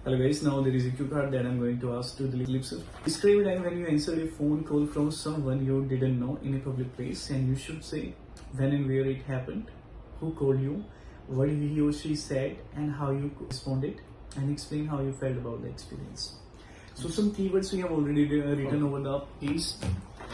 Hello guys, now there is a cue card that I'm going to ask to the lips. Describe a time when you answered a phone call from someone you didn't know in a public place, and you should say when and where it happened, who called you, what he or she said, and how you responded, and explain how you felt about the experience. So some keywords we have already written over the piece.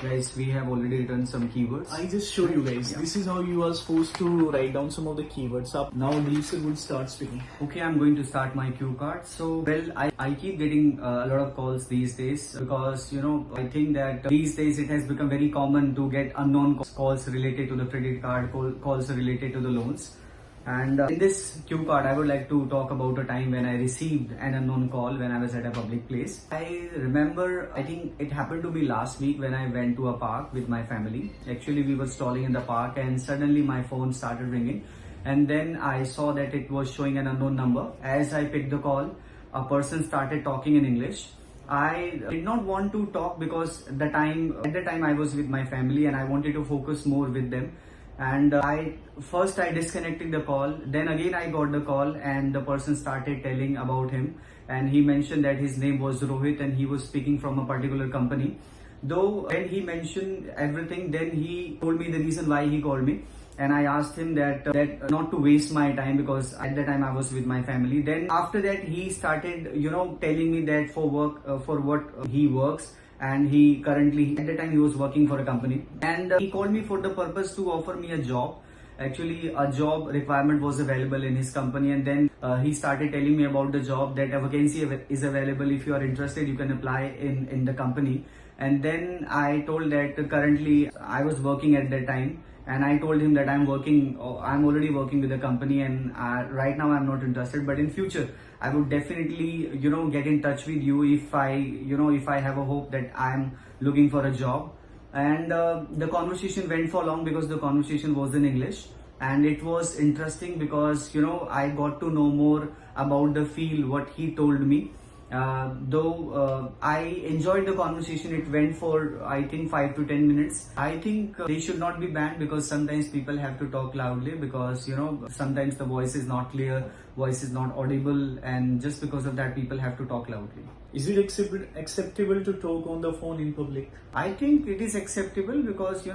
Guys, we have already written some keywords. I just show you guys. Yeah. This is how you are supposed to write down some of the keywords up. Now Lisa will start speaking. Okay, I'm going to start my cue card. So, well, I keep getting a lot of calls these days because, I think that these days it has become very common to get unknown calls related to the credit card, calls related to the loans. And in this cue card, I would like to talk about a time when I received an unknown call when I was at a public place. I remember, I think it happened to be last week when I went to a park with my family. Actually, we were strolling in the park and suddenly my phone started ringing. And then I saw that it was showing an unknown number. As I picked the call, a person started talking in English. I did not want to talk because at the time I was with my family and I wanted to focus more with them. And I disconnected the call, then again I got the call and the person started telling about him, and he mentioned that his name was Rohit and he was speaking from a particular company. Though when he mentioned everything, then he told me the reason why he called me, and I asked him that not to waste my time because at the time I was with my family. Then after that he started telling me that for what he works, and he currently, at the time he was working for a company, and he called me for the purpose to offer me a job. Actually, a job requirement was available in his company, and then he started telling me about the job, that a vacancy is available. If you are interested, you can apply in the company. And then I told that currently I was working at that time, and I told him that I'm already working with the company, and right now I'm not interested, but in future I would definitely get in touch with you if I have a hope that I'm looking for a job. And the conversation went for long because the conversation was in English, and it was interesting because I got to know more about the field what he told me. Though I enjoyed the conversation, it went for I think 5 to 10 minutes. I think they should not be banned because sometimes people have to talk loudly because sometimes the voice is not clear, voice is not audible, and just because of that people have to talk loudly. Is it acceptable to talk on the phone in public? I think it is acceptable because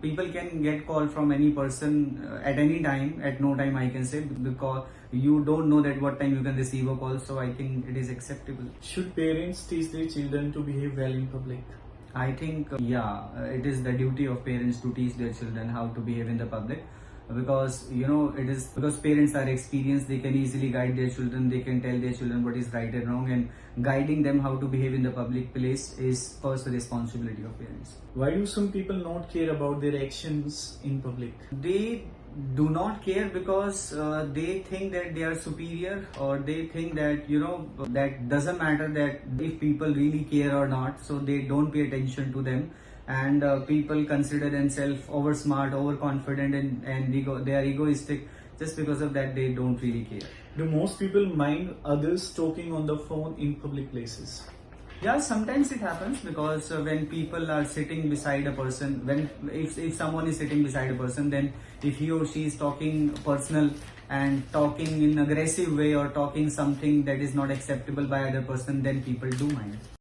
people can get call from any person at any time, at no time I can say, because you don't know that what time you can receive a call. So I think it is acceptable. Should parents teach their children to behave well in public? I think it is the duty of parents to teach their children how to behave in the public, because because parents are experienced, they can easily guide their children, they can tell their children what is right and wrong, and guiding them how to behave in the public place is first the responsibility of parents. Why do some people not care about their actions in public? They do not care because they think that they are superior, or they think that that doesn't matter that if people really care or not, so they don't pay attention to them. And people consider themselves over smart, overconfident, and they are egoistic. Just because of that, they don't really care. Do most people mind others talking on the phone in public places? Yeah, sometimes it happens because when people are sitting beside a person, if someone is sitting beside a person, then if he or she is talking personal and talking in aggressive way or talking something that is not acceptable by other person, then people do mind.